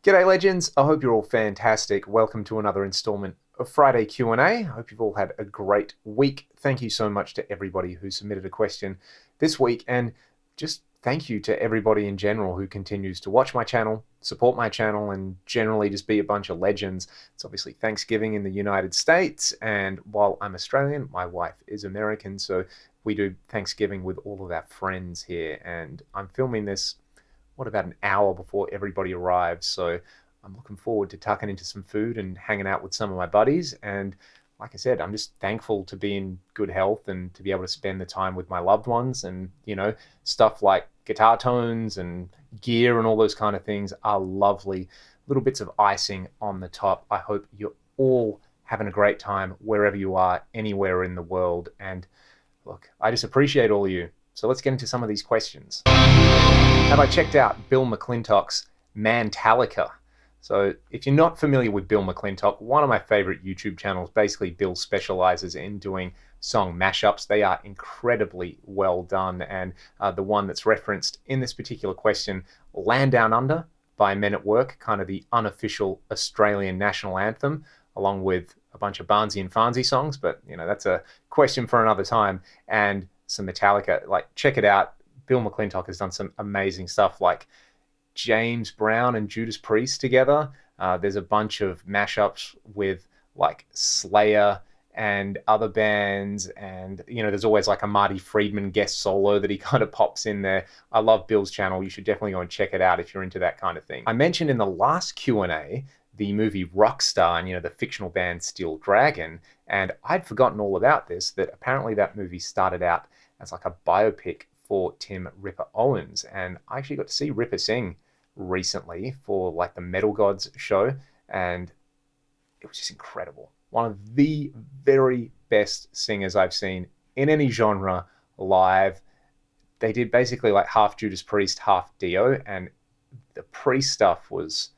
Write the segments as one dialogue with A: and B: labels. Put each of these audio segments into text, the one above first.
A: G'day legends, I hope you're all fantastic. Welcome to another installment of Friday Q&A. I hope you've all had a great week. Thank you so much to everybody who submitted a question this week, and just thank you to everybody in general who continues to watch my channel, support my channel, and generally just be a bunch of legends. It's obviously Thanksgiving in the United States, and while I'm Australian, my wife is American, so we do Thanksgiving with all of our friends here, and I'm filming this about an hour before everybody arrives. So I'm looking forward to tucking into some food and hanging out with some of my buddies. And like I said, I'm just thankful to be in good health and to be able to spend the time with my loved ones. And, stuff like guitar tones and gear and all those kind of things are lovely little bits of icing on the top. I hope you're all having a great time wherever you are, anywhere in the world. And look, I just appreciate all of you. So let's get into some of these questions. Have I checked out Bill McClintock's Mantalica? So if you're not familiar with Bill McClintock, one of my favorite YouTube channels, basically Bill specializes in doing song mashups. They are incredibly well done. And the one that's referenced in this particular question, Land Down Under by Men at Work, kind of the unofficial Australian national anthem, along with a bunch of Barnsey and Farnsey songs. But, that's a question for another time. And some Metallica, check it out. Bill McClintock has done some amazing stuff like James Brown and Judas Priest together. There's a bunch of mashups with like Slayer and other bands, and there's always like a Marty Friedman guest solo that he kind of pops in there. I love Bill's channel. You should definitely go and check it out if you're into that kind of thing. I mentioned in the last Q&A the movie Rockstar and the fictional band Steel Dragon, and I'd forgotten all about this, that apparently that movie started out as like a biopic for Tim Ripper Owens, and I actually got to see Ripper sing recently for like the Metal Gods show, and it was just incredible. One of the very best singers I've seen in any genre live. They did basically like half Judas Priest, half Dio, and the Priest stuff was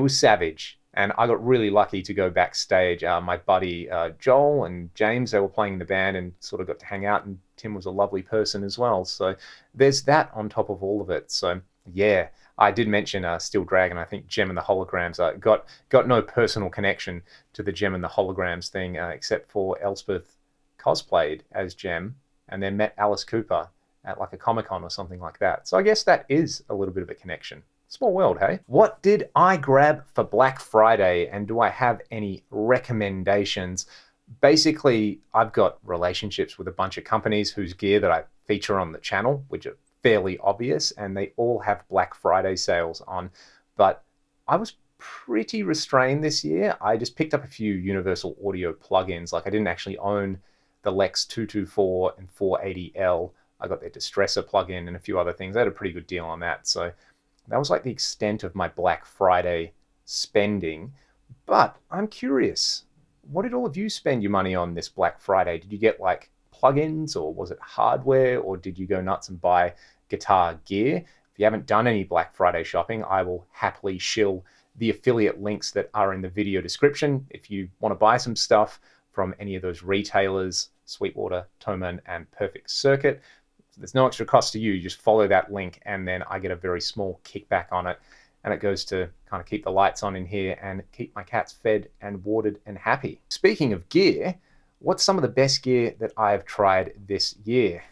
A: savage. And I got really lucky to go backstage. My buddy Joel and James, they were playing in the band and sort of got to hang out, and Tim was a lovely person as well. So there's that on top of all of it. So yeah, I did mention Steel Dragon. I think Gem and the Holograms. Got no personal connection to the Gem and the Holograms thing, except for Elspeth cosplayed as Gem and then met Alice Cooper at like a Comic-Con or something like that. So I guess that is a little bit of a connection. Small world, hey? What did I grab for Black Friday, and do I have any recommendations? Basically, I've got relationships with a bunch of companies whose gear that I feature on the channel, which are fairly obvious, and they all have Black Friday sales on. But I was pretty restrained this year. I just picked up a few Universal Audio plugins. Like I didn't actually own the Lex 224 and 480L. I got their Distressor plugin and a few other things. I had a pretty good deal on that. So that was like the extent of my Black Friday spending. But I'm curious, what did all of you spend your money on this Black Friday? Did you get like plugins, or was it hardware, or did you go nuts and buy guitar gear? If you haven't done any Black Friday shopping, I will happily shill the affiliate links that are in the video description if you want to buy some stuff from any of those retailers, Sweetwater, Thomann, and Perfect Circuit. There's no extra cost to you. You just follow that link, and then I get a very small kickback on it. And it goes to kind of keep the lights on in here and keep my cats fed and watered and happy. Speaking of gear, what's some of the best gear that I have tried this year?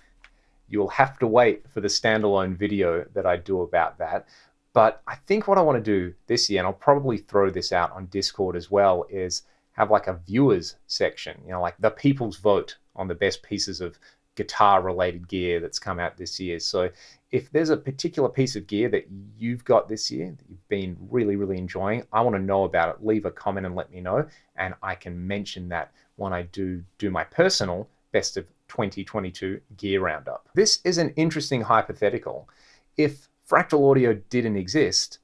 A: You'll have to wait for the standalone video that I do about that. But I think what I want to do this year, and I'll probably throw this out on Discord as well, is have like a viewers section, like the people's vote on the best pieces of guitar related gear that's come out this year. So if there's a particular piece of gear that you've got this year that you've been really, really enjoying, I want to know about it. Leave a comment and let me know, and I can mention that when I do my personal best of 2022 gear roundup. This is an interesting hypothetical. If Fractal audio didn't exist,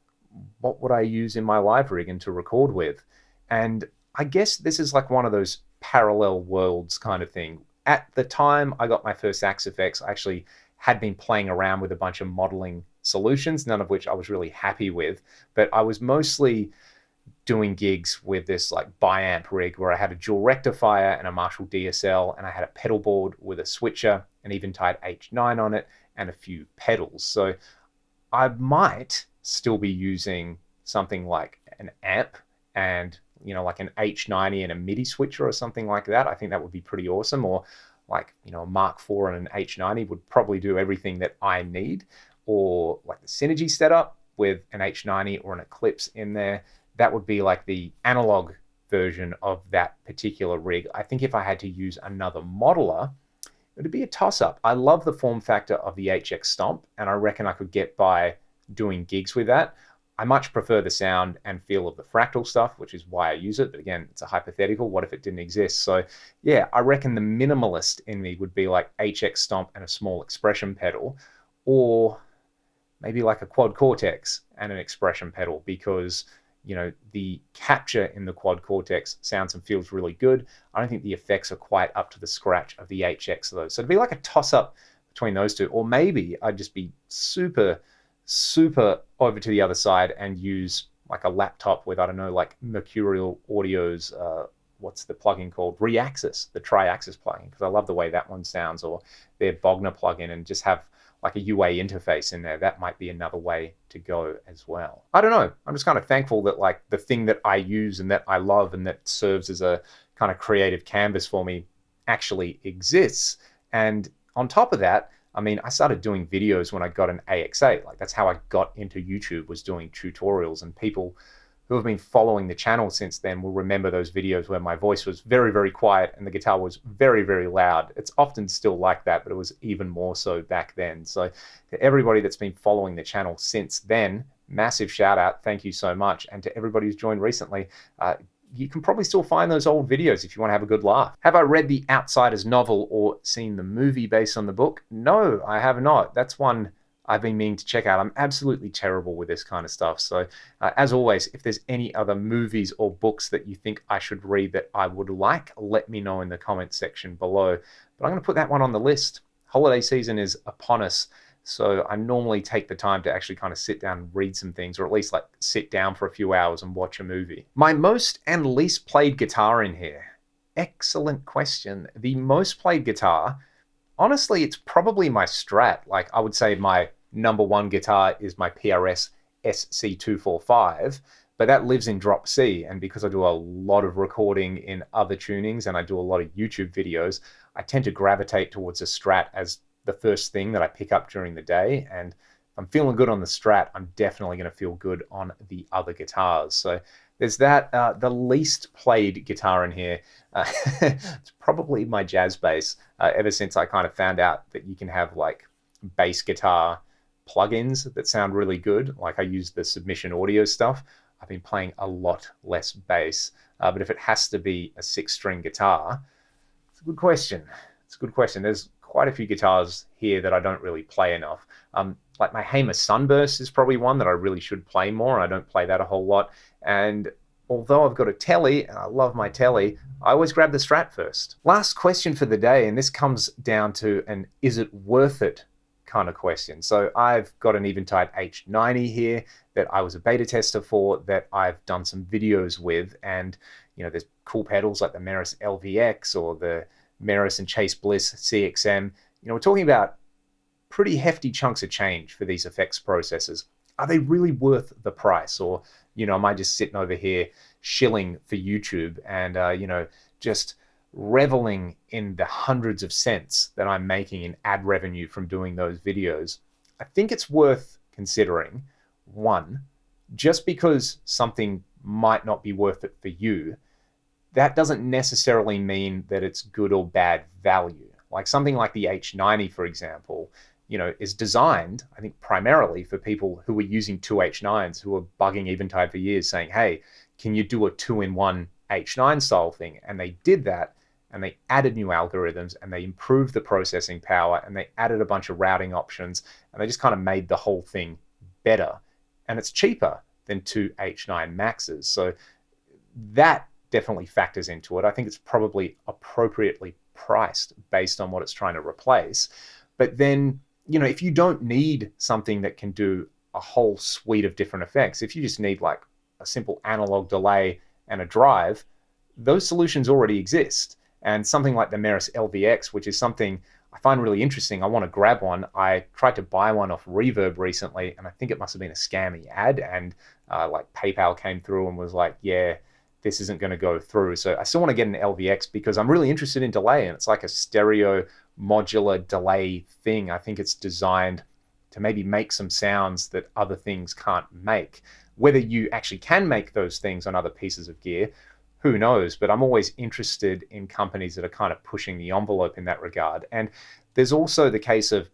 A: what would I use in my live rig and to record with? And I guess this is like one of those parallel worlds kind of thing. At the time I got my first Axe Effects, I actually had been playing around with a bunch of modeling solutions, none of which I was really happy with, but I was mostly doing gigs with this like bi-amp rig where I had a dual rectifier and a Marshall DSL, and I had a pedal board with a switcher and Eventide H9 on it and a few pedals. So I might still be using something like an amp and, like an H90 and a MIDI switcher or something like that, I think that would be pretty awesome. Or like, a Mark IV and an H90 would probably do everything that I need. Or like the Synergy setup with an H90 or an Eclipse in there, that would be like the analog version of that particular rig. I think if I had to use another modeler, it'd be a toss-up. I love the form factor of the HX Stomp, and I reckon I could get by doing gigs with that. I much prefer the sound and feel of the Fractal stuff, which is why I use it. But again, it's a hypothetical. What if it didn't exist? So yeah, I reckon the minimalist in me would be like HX Stomp and a small expression pedal, or maybe like a quad cortex and an expression pedal, because the capture in the quad cortex sounds and feels really good. I don't think the effects are quite up to the scratch of the HX though. So it'd be like a toss-up between those two. Or maybe I'd just be super over to the other side and use like a laptop with, I don't know, like Mercurial Audio's, what's the plugin called? Reaxis, the Triaxis plugin, because I love the way that one sounds, or their Bogner plugin, and just have like a UA interface in there. That might be another way to go as well. I don't know. I'm just kind of thankful that like the thing that I use and that I love and that serves as a kind of creative canvas for me actually exists. And on top of that, I mean, I started doing videos when I got an AX8. Like that's how I got into YouTube, was doing tutorials, and people who have been following the channel since then will remember those videos where my voice was very, very quiet and the guitar was very, very loud. It's often still like that, but it was even more so back then. So to everybody that's been following the channel since then, massive shout out. Thank you so much. And to everybody who's joined recently, you can probably still find those old videos if you want to have a good laugh. Have I read The Outsiders novel or seen the movie based on the book? No, I have not. That's one I've been meaning to check out. I'm absolutely terrible with this kind of stuff. So as always, if there's any other movies or books that you think I should read that I would like, let me know in the comment section below. But I'm going to put that one on the list. Holiday season is upon us. So I normally take the time to actually kind of sit down and read some things, or at least like sit down for a few hours and watch a movie. My most and least played guitar in here. Excellent question. The most played guitar, honestly, it's probably my Strat. Like I would say my number one guitar is my PRS SC245, but that lives in drop C. And because I do a lot of recording in other tunings and I do a lot of YouTube videos, I tend to gravitate towards a Strat as the first thing that I pick up during the day. And if I'm feeling good on the Strat, I'm definitely going to feel good on the other guitars. So there's that. The least played guitar in here, it's probably my jazz bass. Ever since I kind of found out that you can have like bass guitar plugins that sound really good, like I use the Submission Audio stuff, I've been playing a lot less bass. But if it has to be a 6-string guitar, it's a good question. It's a good question. There's quite a few guitars here that I don't really play enough. Like my Hamer Sunburst is probably one that I really should play more. I don't play that a whole lot. And although I've got a Telly, and I love my Telly, I always grab the Strat first. Last question for the day, and this comes down to an is it worth it kind of question. So I've got an Eventide H90 here that I was a beta tester for, that I've done some videos with, and there's cool pedals like the Meris LVX or the Meris and Chase Bliss CXM. We're talking about pretty hefty chunks of change for these effects processors. Are they really worth the price? Or, am I just sitting over here shilling for YouTube and, just reveling in the hundreds of cents that I'm making in ad revenue from doing those videos? I think it's worth considering. One, just because something might not be worth it for you, that doesn't necessarily mean that it's good or bad value. Like something like the H90, for example, is designed, I think, primarily for people who were using two H9s, who were bugging Eventide for years saying, hey, can you do a 2-in-1 H9 style thing? And they did that, and they added new algorithms, and they improved the processing power, and they added a bunch of routing options, and they just kind of made the whole thing better. And it's cheaper than two H9 Maxes. So that definitely factors into it. I think it's probably appropriately priced based on what it's trying to replace. But then, if you don't need something that can do a whole suite of different effects, if you just need like a simple analog delay and a drive, those solutions already exist. And something like the Meris LVX, which is something I I find really interesting. I want to grab one. I tried to buy one off Reverb recently, and I think it must have been a scammy ad, and like PayPal came through and was like, yeah, this isn't going to go through. So I still want to get an LVX because I'm really interested in delay, and it's like a stereo modular delay thing. I think it's designed to maybe make some sounds that other things can't make. Whether you actually can make those things on other pieces of gear, who knows? But I'm always interested in companies that are kind of pushing the envelope in that regard. And there's also the case of,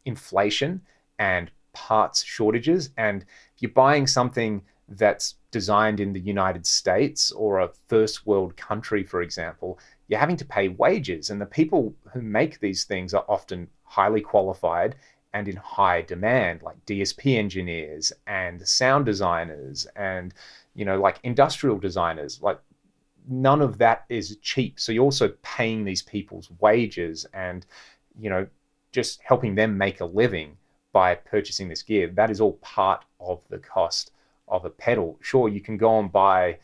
A: inflation and parts shortages. And if you're buying something that's designed in the United States or a first world country, for example, you're having to pay wages. And the people who make these things are often highly qualified and in high demand, like DSP engineers and sound designers and, like industrial designers. Like, none of that is cheap. So you're also paying these people's wages and, just helping them make a living by purchasing this gear. That is all part of the cost of a pedal. Sure, you can go and buy,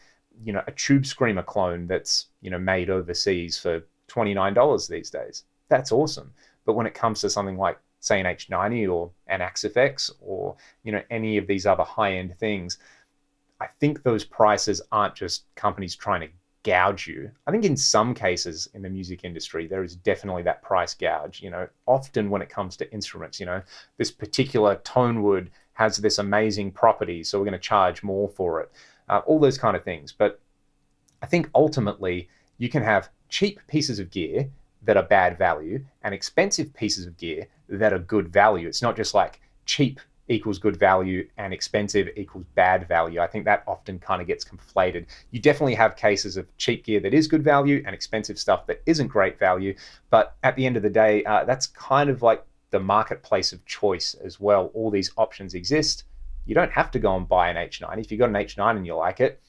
A: a Tube Screamer clone that's, made overseas for $29 these days. That's awesome. But when it comes to something like, say, an H90 or an Axe-FX or, any of these other high-end things, I think those prices aren't just companies trying to gouge you. I think in some cases in the music industry, there is definitely that price gouge. Often when it comes to instruments, this particular tone wood has this amazing property, so we're going to charge more for it. All those kind of things. But I think ultimately you can have cheap pieces of gear that are bad value and expensive pieces of gear that are good value. It's not just like cheap equals good value and expensive equals bad value. I think that often kind of gets conflated. You definitely have cases of cheap gear that is good value and expensive stuff that isn't great value. But at the end of the day, that's kind of like the marketplace of choice as well. All these options exist. You don't have to go and buy an H90. If you've got an H9 and you like it,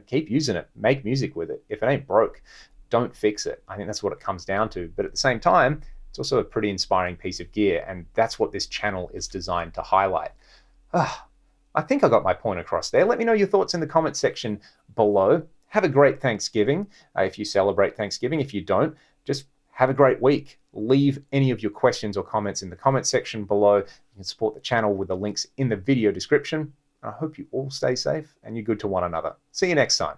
A: keep using it, make music with it. If it ain't broke, don't fix it. I think that's what it comes down to. But at the same time, it's also a pretty inspiring piece of gear, and that's what this channel is designed to highlight. I think I got my point across there. Let me know your thoughts in the comment section below. Have a great Thanksgiving if you celebrate Thanksgiving. If you don't, just have a great week. Leave any of your questions or comments in the comment section below. You can support the channel with the links in the video description. I hope you all stay safe and you're good to one another. See you next time.